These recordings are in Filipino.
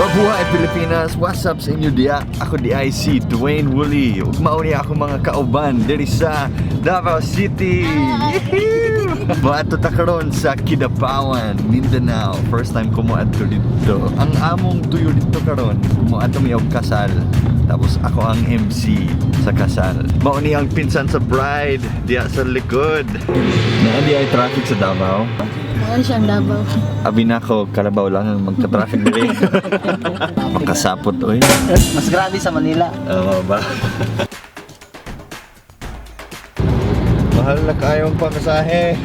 Mabuhay Pilipinas! What's up sa inyo diya? Ako di IC Dwayne Woolley. Ug mauni ako mga kauban diri sa Davao City. Maato ta karon sa Kidapawan, Mindanao. First time ko moadto dito. Ang among tuyo dito karon, moadto mi og kasal. Tapos ako ang MC sa kasal. Mauni ang pinsan sa bride diya sa likod. Naandi ay traffic sa Davao. Ano siyang Davao? Abi na ako, kalabaw lang ang magka-traffic dali. Makasapot, oy. Mas grabe sa Manila. Oo ba? Mahal na kayong pamasahe.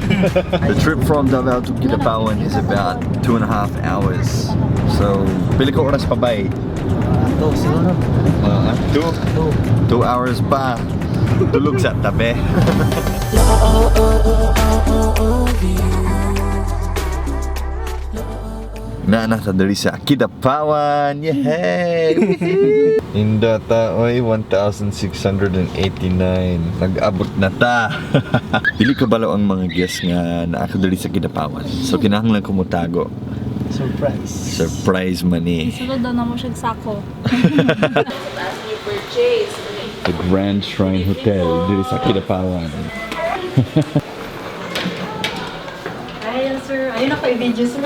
The trip from Davao to Kidapawan is about 2.5 hours. So, pili ko oras pa ba eh? Ito, siguro. 2 hours pa. Tulog sa tabi. Naanata dali sa Kidapawan! Yehey! Inda ta, oy, 1,689. Nag-abot na ta! Dili ka balaw ang mga guests nga na ako dali sa Kidapawan. So, kinahanglan ko mutago. Surprise. Surprise man eh. Sulod daw na mo siyang sako. The Grand Shrine Hotel dili sa Kidapawan. Ayun sir, ayun ako i-video sir.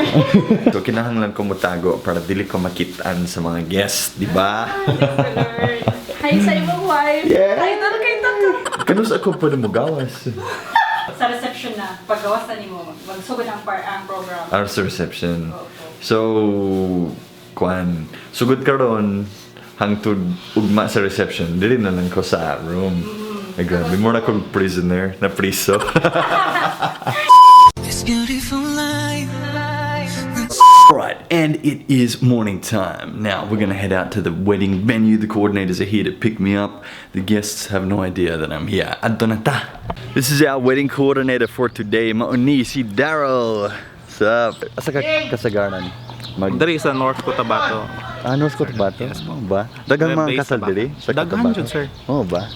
So, kinahanglan ko mutago para dili ko makitaan sa mga guests, di ba? Hi sa imong wife. Yeah. Hi, tara kay tata. Kanus ako pwede mo gawas? Sa reception na, paggawasan ni mo, magsugod ang program. Sa reception. So, kuan, sugod ka ron, hangtod ugma sa reception, dili na lang ko sa room. Ay, grabe, more na kong prisoner, na priso. This beautiful life. Alright, and it is morning time. Now, we're gonna head out to the wedding venue. The coordinators are here to pick me up. The guests have no idea that I'm here. Adto na ta. This is our wedding coordinator for today. Mauni si Daryl. Sup? Asa ka kasagaran? Dari sa North Cotabato. North Cotabato? Yes, oo ba? Dagang mga kasal diri? Sa Daghan Cotabato? jud, sir. Oo ba?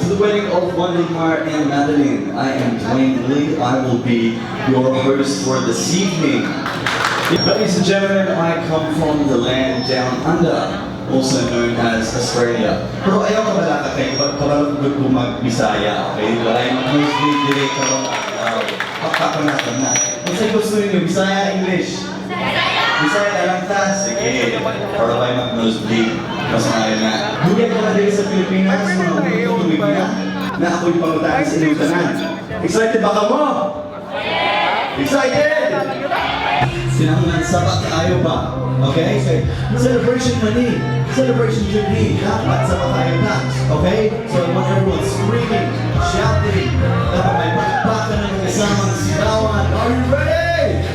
The wedding of Wandimar and Madeline. I am Dwayne Lee. I will be your host for this evening. Ladies and gentlemen, I come from the land down under, also known as Australia. Pero ayaw ka bala ka kayo, kabalog ko mag-Bisaya, okay? But I'm mostly direct about pagkakanatan na. Kung sa'yo gusto ninyo, Bisaya, English? Bisaya na lang ta? Sige. Para kayo mag-nosebleed. Mas ayaw na. Bugyan ka na din sa Pilipinas, mga tumig na, na ako'y pangutaan sa inyong tanan. Excited ba ka mo? Excited! Sinangan sabat ayaw ba? Okay? Celebration money. Celebration journey. Dapat sabat ayaw na. Okay? So I want everyone screaming, shouting. Dapat may pagpakan ng kasamang sigawan. Are you ready?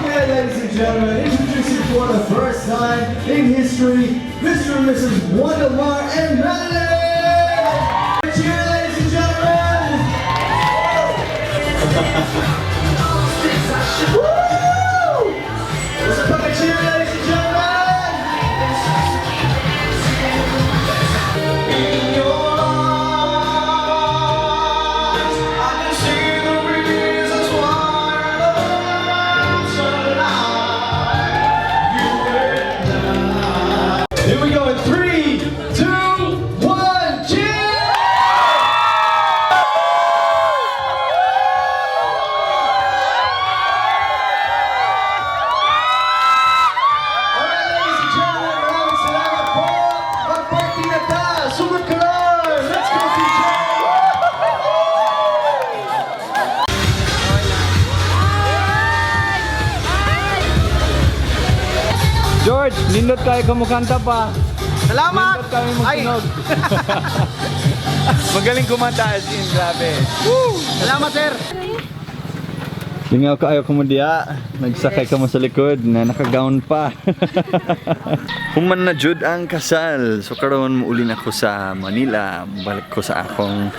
Okay, ladies and gentlemen, introducing for the first time in history, Mr. and Mrs. Wandimar and Madeline! Cheer, ladies and gentlemen! Woo! What's up, cheer, ladies and gentlemen? In your eyes, I can see the reasons why love's alive. You and I. Here we go in 3, 2, 1, cheer! Alright, ladies and gentlemen, maraming salamat po. Mag-party na ta! Sumot ka lang! Let's go, DJ! George, nindot kayo kumukanta pa. Salamat! Nindot kami magsinog. Magaling kumanta as in, grabe. Salamat, sir! Lingaw ka ayaw ko mo diya. Nagsakay ka mo sa likod na nakagown pa. Human na jud ang kasal. So karon muuli na ko sa Manila. Balik ko sa akong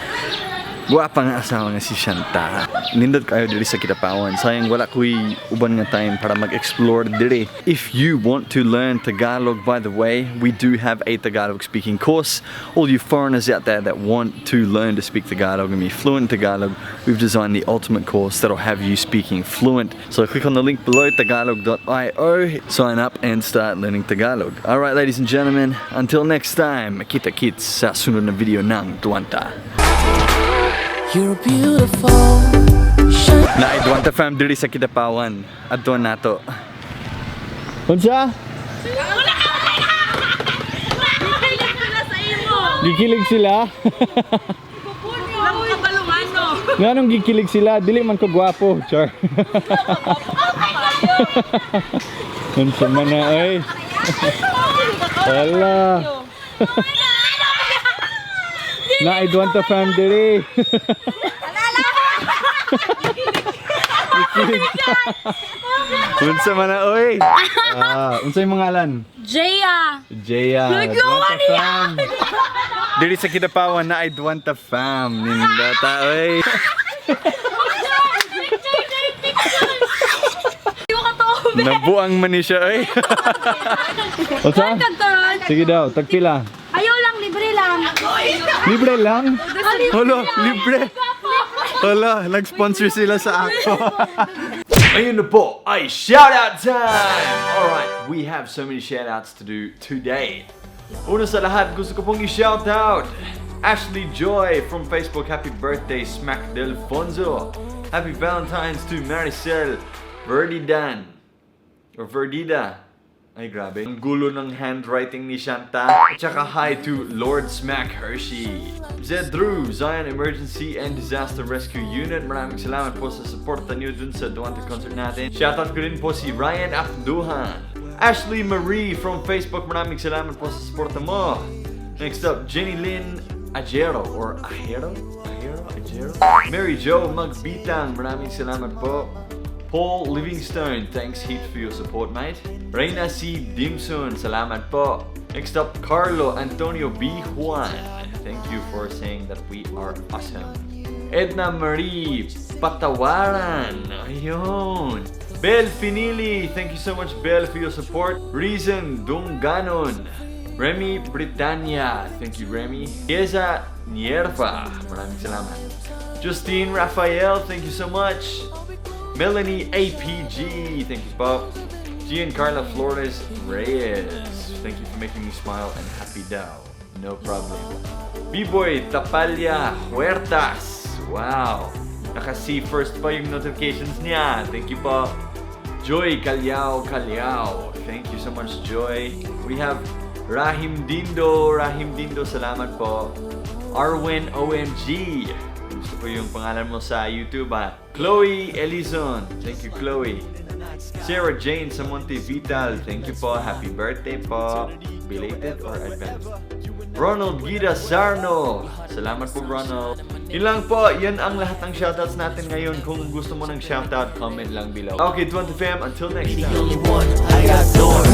Guwapa nga asawa nga si Shanta. Nindot kayo diri sa Kidapawan. Sayang wala ko'y uban nga time para mag-explore diri. If you want to learn Tagalog, by the way, we do have a Tagalog speaking course. All you foreigners out there that want to learn to speak Tagalog and be fluent in Tagalog, we've designed the ultimate course that'll have you speaking fluent. So click on the link below, tagalog.io, sign up and start learning Tagalog. Alright, ladies and gentlemen, until next time, kita-kits sa sunod na video ng Duwanta. You're beautiful. Na Duwanta fam diri sa Kidapawan. Adto nato. Unsa? Gikilig sila. Nganong gikilig sila? Dili man ko gwapo, char. Unsa man na ay? Wala. Na Duwanta fam diri. Unsa man na oy? Unsa imong ngalan? Jaya! Jaya. Duwanta fam. Diri sa Kidapawan na ay Duwanta fam. Nindata oy. Nabuang man ni siya oy. Unsa? Sige daw, tagpila. Ayaw lang, libre lang. Libre lang? Hala, libre. Hala, nag-sponsor sila sa ako. Ayun na po, ay shoutout time! Alright, we have so many shoutouts to do today. Una sa lahat, gusto ko pong i-shoutout Ashley Joy from Facebook. Happy birthday, Smack Delfonso. Happy Valentine's to Maricel Verdidan. Or Verdida. Ay, grabe. Ang gulo ng handwriting ni Shanta. At saka hi to Lord Smack Hershey. Zed Drew, Zion Emergency and Disaster Rescue Unit. Maraming salamat po sa suporta niyo dun sa Duwanta concert natin. Shoutout ko rin po si Ryan Abduhan. Ashley Marie from Facebook. Maraming salamat po sa suporta mo. Next up, Jenny Lynn Ajero or Ajero? Mary Jo Magbitang. Maraming salamat po. Paul Livingstone, thanks heaps for your support, mate. Reina C. Dimson, salamat po. Next up, Carlo Antonio B. Juan. Thank you for saying that we are awesome. Edna Marie Patawaran. Ayun. Bel Finili, thank you so much, Bel, for your support. Reason Dungganon. Remy Britannia, thank you, Remy. Yeza Nierva, maraming salamat. Justine Rafael, thank you so much. Melanie APG, thank you, Bob. Giancarlo Flores Reyes, thank you for making me smile and happy daw. No problem. B-Boy Tapalya Huertas, wow. Naka-see first pa yung notifications niya. Thank you po. Joy Calyao, thank you so much, Joy. We have Rahim Dindo, salamat po. Arwen OMG, gusto ko yung pangalan mo sa YouTube ha. Chloe Elison, thank you, Chloe. Sarah Jane Samonte Vital, thank you po. Happy birthday po. Belated or advanced? Ronald Gida Sarno, salamat po, Ronald. Yun lang po, yan ang lahat ng shoutouts natin ngayon. Kung gusto mo ng shoutout, comment lang below. Okay, Duwanta fam, until next time. I got doors.